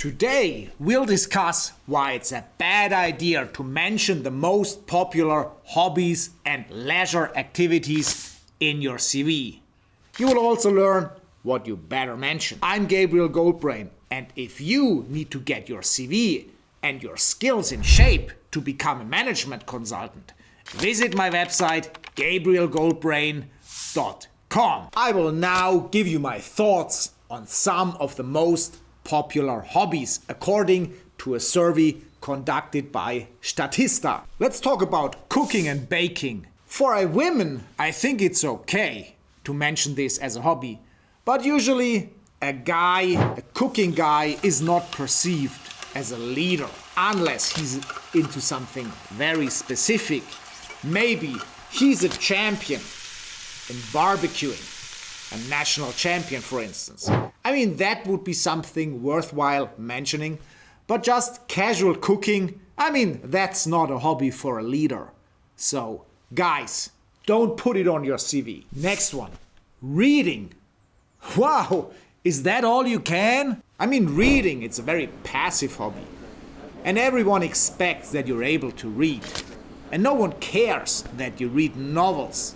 Today, we'll discuss why it's a bad idea to mention the most popular hobbies and leisure activities in your CV. You will also learn what you better mention. I'm Gabriel Goldbrain, and if you need to get your CV and your skills in shape to become a management consultant, visit my website gabrielgoldbrain.com. I will now give you my thoughts on some of the most popular hobbies according to a survey conducted by Statista. Let's talk about cooking and baking. For a woman, I think it's okay to mention this as a hobby, but usually a cooking guy is not perceived as a leader unless he's into something very specific. Maybe he's a champion in barbecuing. A national champion, for instance. I mean, that would be something worthwhile mentioning, but just casual cooking, that's not a hobby for a leader. So, guys, don't put it on your CV. Next one, reading. Wow, is that all you can? Reading, it's a very passive hobby. And everyone expects that you're able to read. And no one cares that you read novels.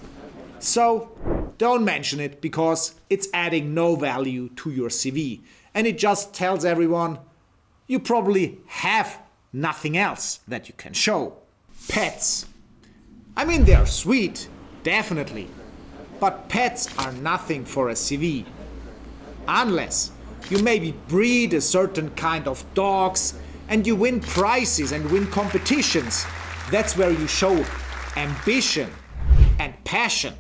So, don't mention it because it's adding no value to your CV. And it just tells everyone you probably have nothing else that you can show. Pets. They're sweet, definitely. But pets are nothing for a CV. Unless you maybe breed a certain kind of dogs and you win prizes and win competitions. That's where you show ambition and passion.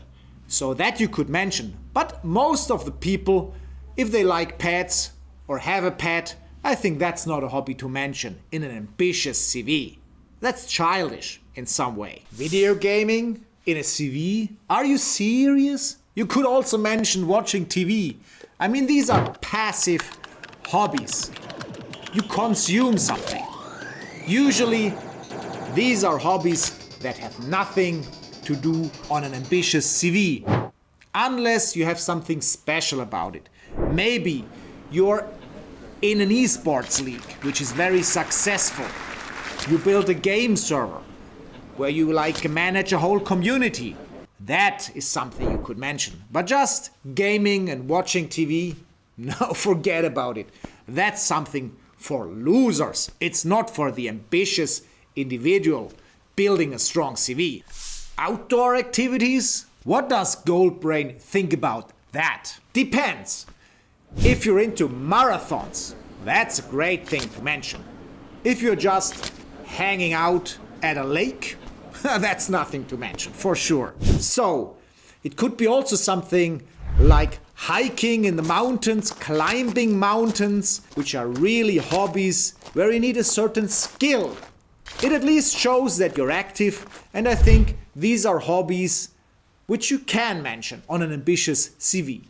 So that you could mention. But most of the people, if they like pets or have a pet, I think that's not a hobby to mention in an ambitious CV. That's childish in some way. Video gaming in a CV? Are you serious? You could also mention watching TV. These are passive hobbies. You consume something. Usually, these are hobbies that have nothing to do on an ambitious CV, unless you have something special about it. Maybe you're in an esports league, which is very successful. You build a game server where you manage a whole community. That is something you could mention. But just gaming and watching TV, no, forget about it. That's something for losers. It's not for the ambitious individual building a strong CV. Outdoor activities? What does Goldbrain think about that? Depends. If you're into marathons, that's a great thing to mention. If you're just hanging out at a lake, that's nothing to mention, for sure. So, it could be also something like hiking in the mountains, climbing mountains, which are really hobbies where you need a certain skill. It at least shows that you're active, and I think these are hobbies which you can mention on an ambitious CV.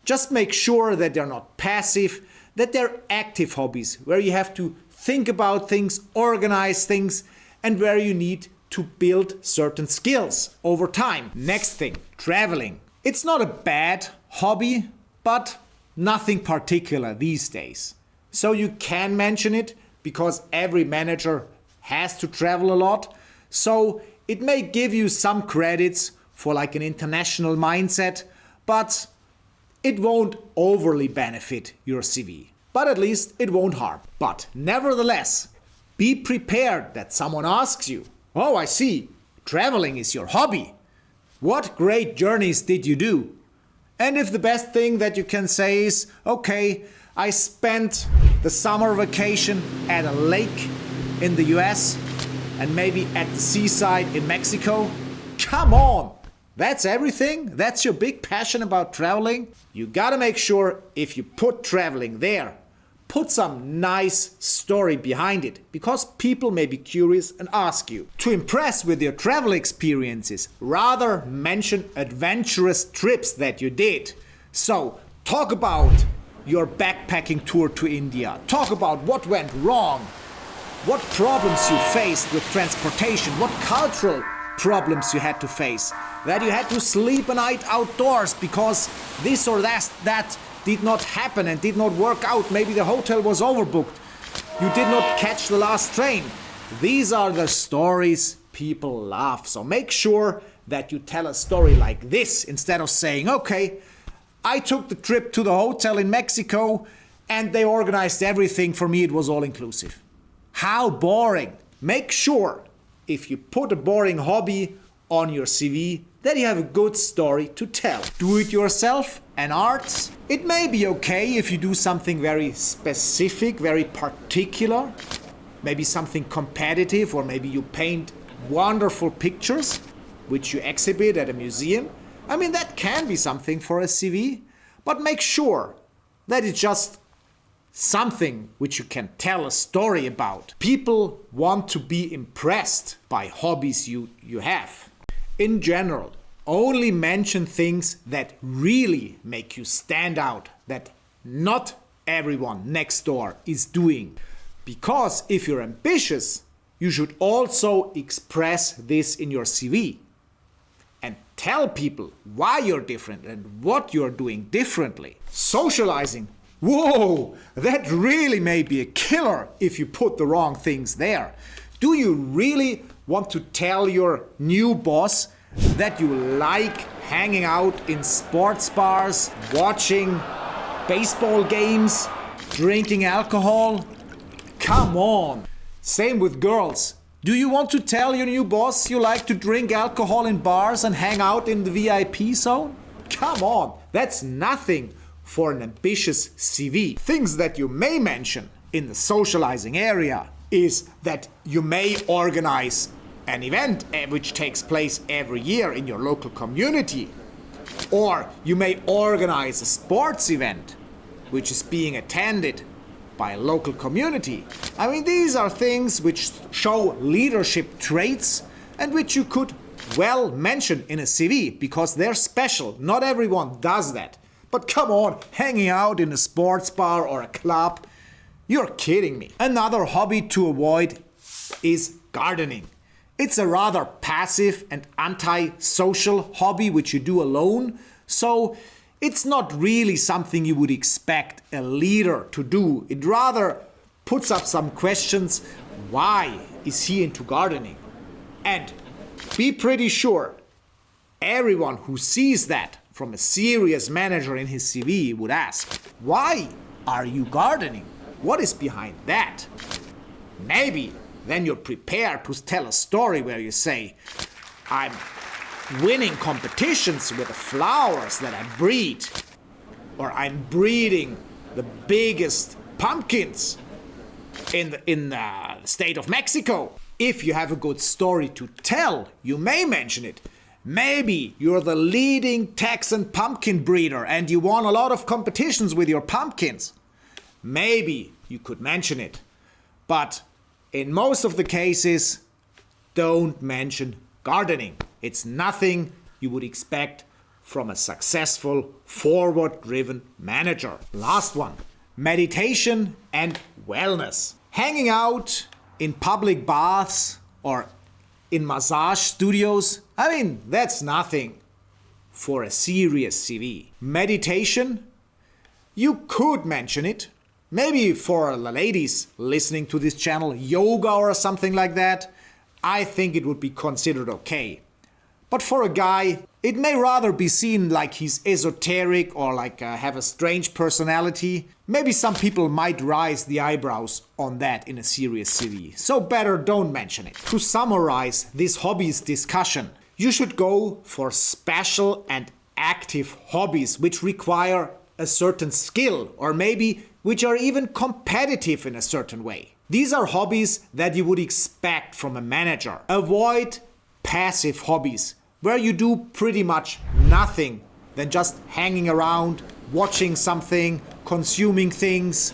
Just make sure that they're not passive, that they're active hobbies, where you have to think about things, organize things, and where you need to build certain skills over time. Next thing, traveling. It's not a bad hobby, but nothing particular these days. So you can mention it because every manager has to travel a lot, so it may give you some credits for an international mindset, but it won't overly benefit your CV. But at least it won't harm. But nevertheless, be prepared that someone asks you, "Oh, I see, traveling is your hobby. What great journeys did you do?" And if the best thing that you can say is, "Okay, I spent the summer vacation at a lake in the US and maybe at the seaside in Mexico." Come on! That's everything? That's your big passion about traveling? You gotta make sure if you put traveling there, put some nice story behind it, because people may be curious and ask you. To impress with your travel experiences, rather mention adventurous trips that you did. So, talk about your backpacking tour to India. Talk about what went wrong. What problems you faced with transportation, what cultural problems you had to face, that you had to sleep a night outdoors because this or that did not happen and did not work out. Maybe the hotel was overbooked. You did not catch the last train. These are the stories people love. So make sure that you tell a story like this instead of saying, okay, I took the trip to the hotel in Mexico and they organized everything for me. It was all inclusive. How boring. Make sure if you put a boring hobby on your CV that you have a good story to tell. Do it yourself and arts. It may be okay if you do something very specific, very particular, maybe something competitive, or maybe you paint wonderful pictures which you exhibit at a museum. I mean, that can be something for a CV, but make sure that it's just something which you can tell a story about. People want to be impressed by hobbies you have. In general, only mention things that really make you stand out, that not everyone next door is doing. Because if you're ambitious, you should also express this in your CV and tell people why you're different and what you're doing differently. Socializing. Whoa, that really may be a killer if you put the wrong things there. Do you really want to tell your new boss that you like hanging out in sports bars, watching baseball games, drinking alcohol? Come on. Same with girls. Do you want to tell your new boss you like to drink alcohol in bars and hang out in the VIP zone? Come on, that's nothing for an ambitious CV. Things that you may mention in the socializing area is that you may organize an event which takes place every year in your local community. Or you may organize a sports event which is being attended by a local community. I mean, these are things which show leadership traits and which you could well mention in a CV because they're special. Not everyone does that. But come on, hanging out in a sports bar or a club, you're kidding me. Another hobby to avoid is gardening. It's a rather passive and anti-social hobby which you do alone, so it's not really something you would expect a leader to do. It rather puts up some questions. Why is he into gardening? And be pretty sure everyone who sees that from a serious manager in his CV would ask, why are you gardening? What is behind that? Maybe then you're prepared to tell a story where you say, I'm winning competitions with the flowers that I breed, or I'm breeding the biggest pumpkins in the state of Mexico. If you have a good story to tell, you may mention it. Maybe you're the leading Texan pumpkin breeder and you won a lot of competitions with your pumpkins. Maybe you could mention it. But in most of the cases, don't mention gardening. It's nothing you would expect from a successful, forward-driven manager. Last one, meditation and wellness. Hanging out in public baths or in massage studios, I mean, that's nothing for a serious CV. Meditation, you could mention it. Maybe for the ladies listening to this channel, yoga or something like that, I think it would be considered okay. But for a guy, it may rather be seen like he's esoteric or like have a strange personality. Maybe some people might raise the eyebrows on that in a serious CV. So better don't mention it. To summarize this hobbies discussion, you should go for special and active hobbies which require a certain skill or maybe which are even competitive in a certain way. These are hobbies that you would expect from a manager. Avoid passive hobbies where you do pretty much nothing than just hanging around, watching something, consuming things.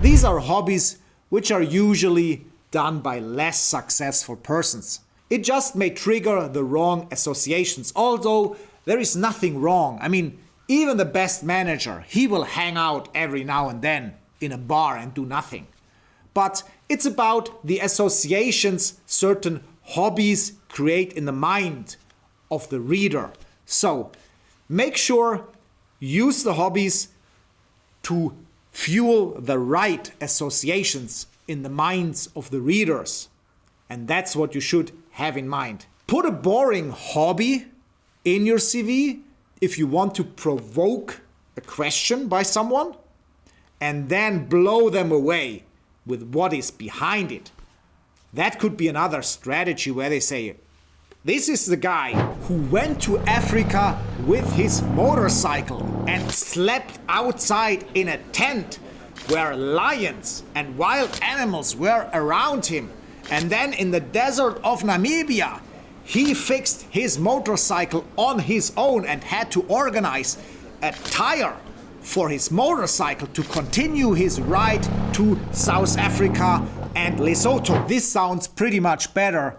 These are hobbies which are usually done by less successful persons. It just may trigger the wrong associations, although there is nothing wrong. I mean, even the best manager, he will hang out every now and then in a bar and do nothing. But it's about the associations certain hobbies create in the mind of the reader. So make sure use the hobbies to fuel the right associations in the minds of the readers. And that's what you should have in mind. Put a boring hobby in your CV if you want to provoke a question by someone, and then blow them away with what is behind it. That could be another strategy where they say, this is the guy who went to Africa with his motorcycle and slept outside in a tent where lions and wild animals were around him. And then in the desert of Namibia, he fixed his motorcycle on his own and had to organize a tire for his motorcycle to continue his ride to South Africa and Lesotho. This sounds pretty much better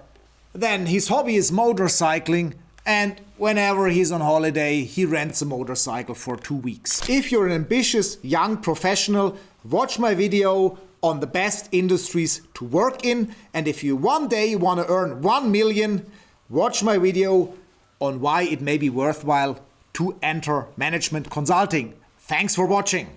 than his hobby is motorcycling, and whenever he's on holiday, he rents a motorcycle for 2 weeks. If you're an ambitious young professional, watch my video on the best industries to work in. And if you one day want to earn 1 million, watch my video on why it may be worthwhile to enter management consulting. Thanks for watching.